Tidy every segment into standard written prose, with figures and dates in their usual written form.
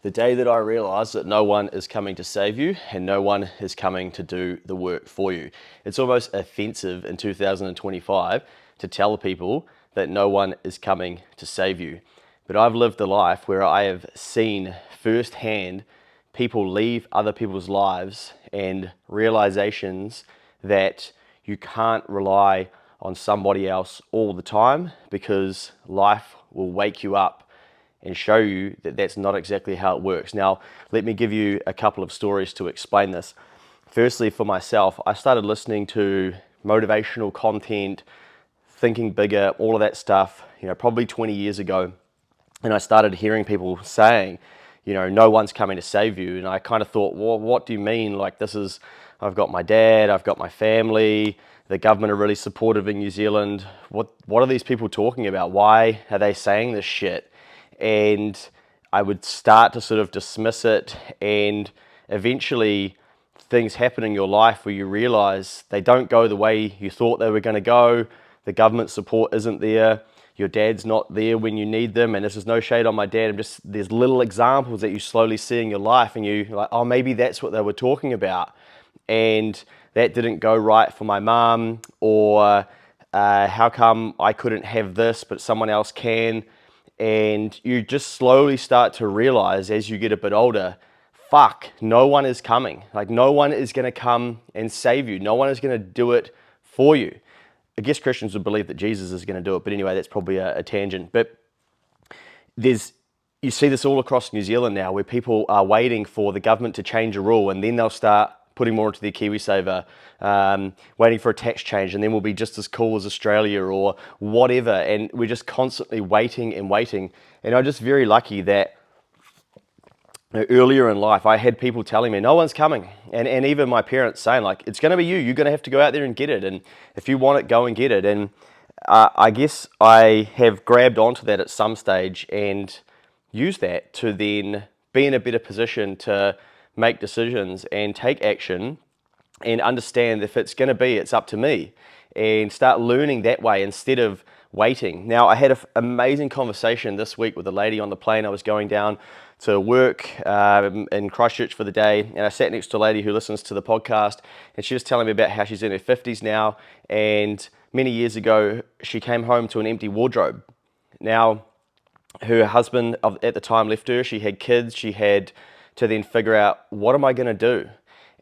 the day that I realized that no one is coming to save you and no one is coming to do the work for you. It's almost offensive in 2025 to tell people that no one is coming to save you. But I've lived a life where I have seen firsthand people leave other people's lives and realizations that you can't rely on somebody else all the time, because life will wake you up and show you that that's not exactly how it works. Now, let me give you a couple of stories to explain this. Firstly, for myself, I started listening to motivational content, thinking bigger, all of that stuff, probably 20 years ago. And I started hearing people saying, no one's coming to save you. And I kind of thought, well, what do you mean? Like, I've got my dad, I've got my family, the government are really supportive in New Zealand. What are these people talking about? Why are they saying this shit? And I would start to sort of dismiss it, and eventually things happen in your life where you realize they don't go the way you thought they were going to go. The government support isn't there. Your dad's not there when you need them. And this is no shade on my dad. There's little examples that you slowly see in your life, and you're like, oh, maybe that's what they were talking about. And that didn't go right for my mom, or how come I couldn't have this but someone else can? And you just slowly start to realize as you get a bit older, fuck, no one is coming. Like, no one is going to come and save you. No one is going to do it for you. I guess Christians would believe that Jesus is going to do it, but anyway, that's probably a tangent. But you see this all across New Zealand now, where people are waiting for the government to change a rule, and then they'll start putting more into their KiwiSaver, waiting for a tax change, and then we'll be just as cool as Australia or whatever. And we're just constantly waiting and waiting. And I'm just very lucky that earlier in life, I had people telling me, no one's coming. And even my parents saying, like, it's going to be you. You're going to have to go out there and get it. And if you want it, go and get it. And I guess I have grabbed onto that at some stage and use that to then be in a better position to make decisions and take action, and understand if it's going to be, it's up to me, and start learning that way instead of waiting. Now, I had an amazing conversation this week with a lady on the plane. I was going down to work in Christchurch for the day, and I sat next to a lady who listens to the podcast, and she was telling me about how she's in her 50s now, and many years ago she came home to an empty wardrobe. Now, her husband at the time left her. She had kids. She had to then figure out, what am I going to do?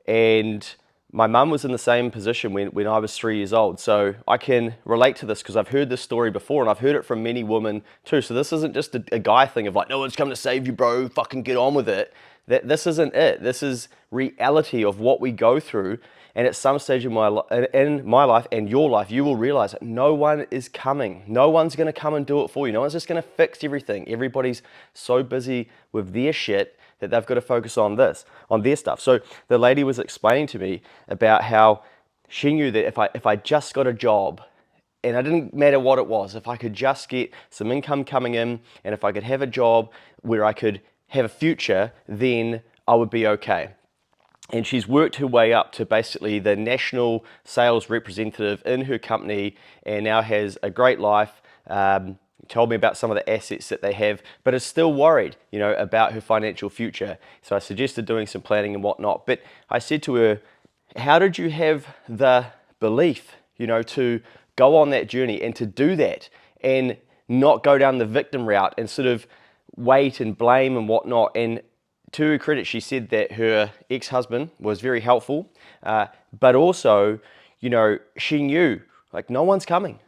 And my mum was in the same position when I was 3 years old. So I can relate to this because I've heard this story before, and I've heard it from many women too. So this isn't just a guy thing of like, no one's coming to save you, bro, fucking get on with it. This isn't it. This is reality of what we go through. And at some stage in my life and your life, you will realize that no one is coming. No one's going to come and do it for you. No one's just going to fix everything. Everybody's so busy with their shit that they've got to focus on their stuff. So the lady was explaining to me about how she knew that if I just got a job, and it didn't matter what it was, if I could just get some income coming in, and if I could have a job where I could have a future, then I would be okay. And she's worked her way up to basically the national sales representative in her company, and now has a great life. Told me about some of the assets that they have, but is still worried, about her financial future. So I suggested doing some planning and whatnot. But I said to her, how did you have the belief, to go on that journey and to do that and not go down the victim route and sort of wait and blame and whatnot? And to her credit, she said that her ex-husband was very helpful, but also, she knew, like, no one's coming.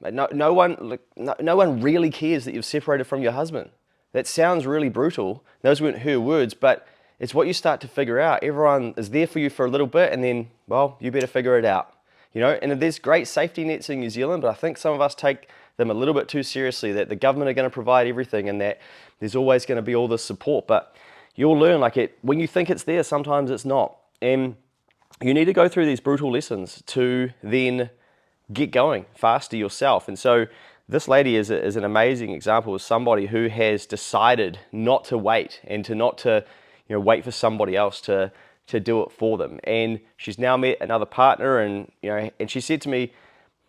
No one really cares that you've separated from your husband. That sounds really brutal. Those weren't her words, but it's what you start to figure out. Everyone is there for you for a little bit, and then, well, you better figure it out. And there's great safety nets in New Zealand, but I think some of us take them a little bit too seriously, that the government are going to provide everything and that there's always going to be all this support. But you'll learn, when you think it's there, sometimes it's not. And you need to go through these brutal lessons to then get going faster yourself. And so this lady is an amazing example of somebody who has decided not to wait, and to not to wait for somebody else to do it for them. And she's now met another partner, and and she said to me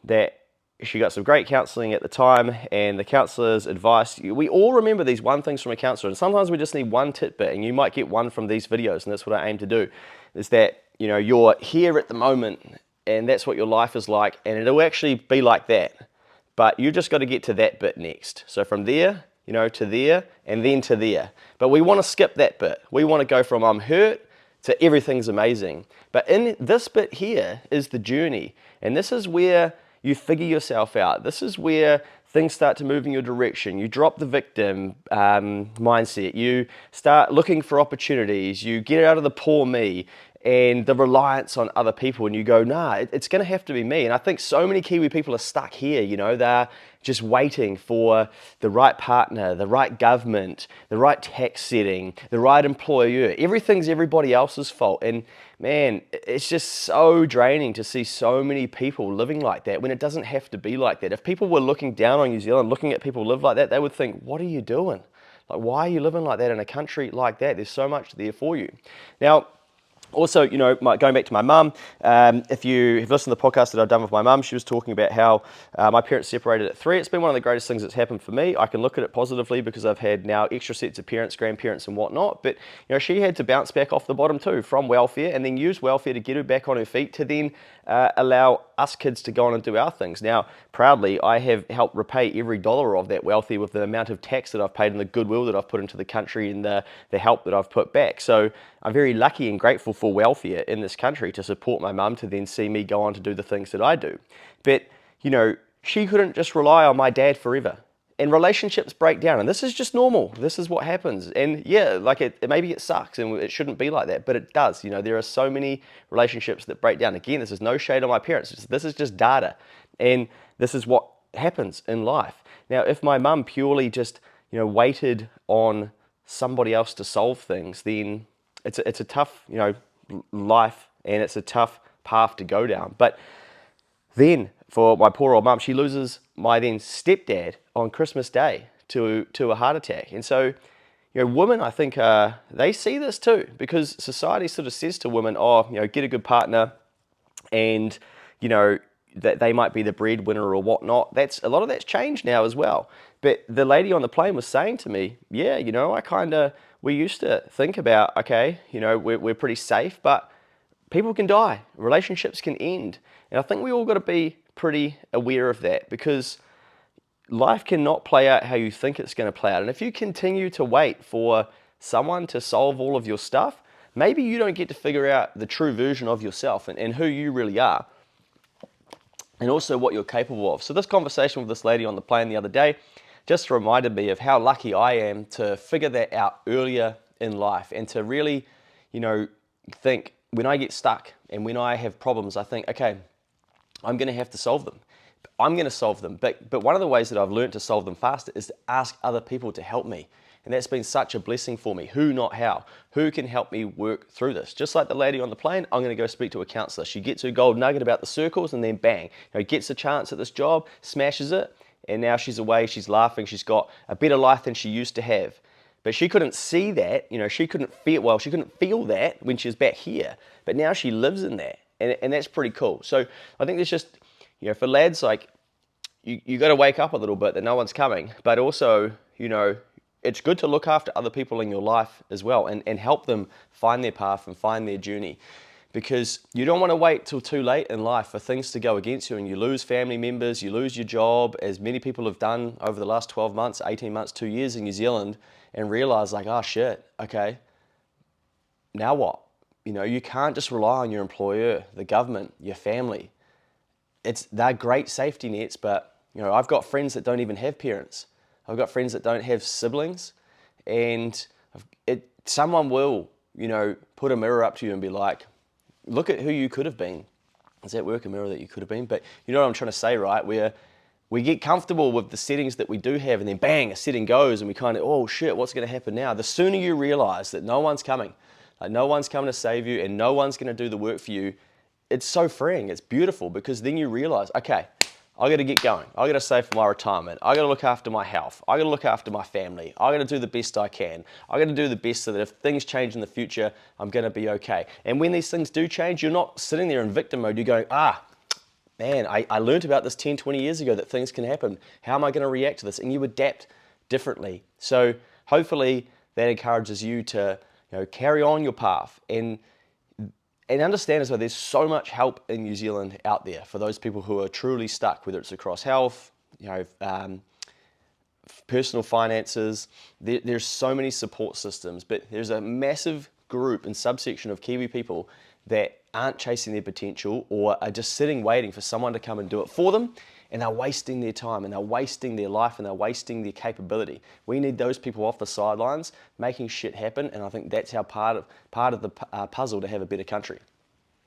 that she got some great counselling at the time, and the counsellor's advice, we all remember these one things from a counsellor, and sometimes we just need one tidbit, and you might get one from these videos, and that's what I aim to do, is that, you know, you're here at the moment, and that's what your life is like, and it'll actually be like that, but you just got to get to that bit next. So from there, you know, to there, and then to there. But we want to skip that bit. We want to go from I'm hurt to everything's amazing. But in this bit here is the journey, and this is where you figure yourself out. This is where things start to move in your direction. You drop the victim mindset. You start looking for opportunities. You get out of the poor me and the reliance on other people, and you go, nah, it's going to have to be me. And I think so many Kiwi people are stuck here, you know, they're just waiting for the right partner, the right government, the right tax setting, the right employer. Everything's everybody else's fault. And man, it's just so draining to see so many people living like that when it doesn't have to be like that. If people were looking down on New Zealand, looking at people live like that, they would think, what are you doing? Like, why are you living like that in a country like that? There's so much there for you. Now, also, you know, going back to my mum, if you have listened to the podcast that I've done with my mum, she was talking about how my parents separated at 3. It's been one of the greatest things that's happened for me. I can look at it positively because I've had now extra sets of parents, grandparents and whatnot. But, you know, she had to bounce back off the bottom too from welfare, and then use welfare to get her back on her feet to then allow us kids to go on and do our things. Now, proudly, I have helped repay every dollar of that welfare with the amount of tax that I've paid and the goodwill that I've put into the country and the help that I've put back. So I'm very lucky and grateful for welfare in this country to support my mum to then see me go on to do the things that I do. But, you know, she couldn't just rely on my dad forever. And relationships break down, and this is just normal. This is what happens. And yeah, like maybe it sucks and it shouldn't be like that, but it does. You know, there are so many relationships that break down. Again, this is no shade on my parents. This is just data. And this is what happens in life. Now, if my mum purely just, you know, waited on somebody else to solve things, then it's a tough, you know, life, and it's a tough path to go down. But then for my poor old mum, she loses my then stepdad on Christmas Day to a heart attack. And so, you know, women, I think, they see this too, because society sort of says to women, oh, you know, get a good partner, and, you know, that they might be the breadwinner or whatnot. A lot of that's changed now as well. But the lady on the plane was saying to me, yeah, you know, we used to think about, okay, you know, we're pretty safe, but people can die, relationships can end. And I think we all got to be pretty aware of that, because life cannot play out how you think it's going to play out. And if you continue to wait for someone to solve all of your stuff, maybe you don't get to figure out the true version of yourself and who you really are, and also what you're capable of. So this conversation with this lady on the plane the other day just reminded me of how lucky I am to figure that out earlier in life, and to really, you know, think when I get stuck and when I have problems, I think, okay, I'm going to have to solve them. I'm going to solve them. But one of the ways that I've learned to solve them faster is to ask other people to help me. And that's been such a blessing for me. Who, not how. Who can help me work through this? Just like the lady on the plane, I'm going to go speak to a counsellor. She gets her gold nugget about the circles, and then bang, you know, gets a chance at this job, smashes it, and now she's away, she's laughing, she's got a better life than she used to have. But she couldn't see that, you know, she couldn't feel that when she was back here. But now she lives in that, and that's pretty cool. So I think there's just, you know, for lads, like, you got to wake up a little bit that no one's coming, but also, you know, it's good to look after other people in your life as well, and help them find their path and find their journey, because you don't want to wait till too late in life for things to go against you and you lose family members, you lose your job, as many people have done over the last 12 months, 18 months, 2 years in New Zealand, and realize like, oh shit, okay, now what? You know, you can't just rely on your employer, the government, your family. They're great safety nets, but, you know, I've got friends that don't even have parents. I've got friends that don't have siblings, and someone will, you know, put a mirror up to you and be like, look at who you could have been. Does that work, a mirror that you could have been? But you know what I'm trying to say, right? We get comfortable with the settings that we do have, and then bang, a setting goes, and we kind of, oh shit, what's going to happen now? The sooner you realize that no one's coming, like no one's coming to save you, and no one's going to do the work for you, it's so freeing. It's beautiful, because then you realize, okay, I got to get going. I got to save for my retirement. I got to look after my health. I got to look after my family. I got to do the best I can. I got to do the best so that if things change in the future, I'm going to be okay. And when these things do change, you're not sitting there in victim mode. You're going, man, I learned about this 10, 20 years ago that things can happen. How am I going to react to this? And you adapt differently. So hopefully that encourages you to, carry on your path and understand as well, there's so much help in New Zealand out there for those people who are truly stuck, whether it's across health, personal finances. There's so many support systems, but there's a massive group and subsection of Kiwi people that aren't chasing their potential or are just sitting waiting for someone to come and do it for them, and they're wasting their time and they're wasting their life and they're wasting their capability. We need those people off the sidelines making shit happen, and I think that's our part of the puzzle to have a better country.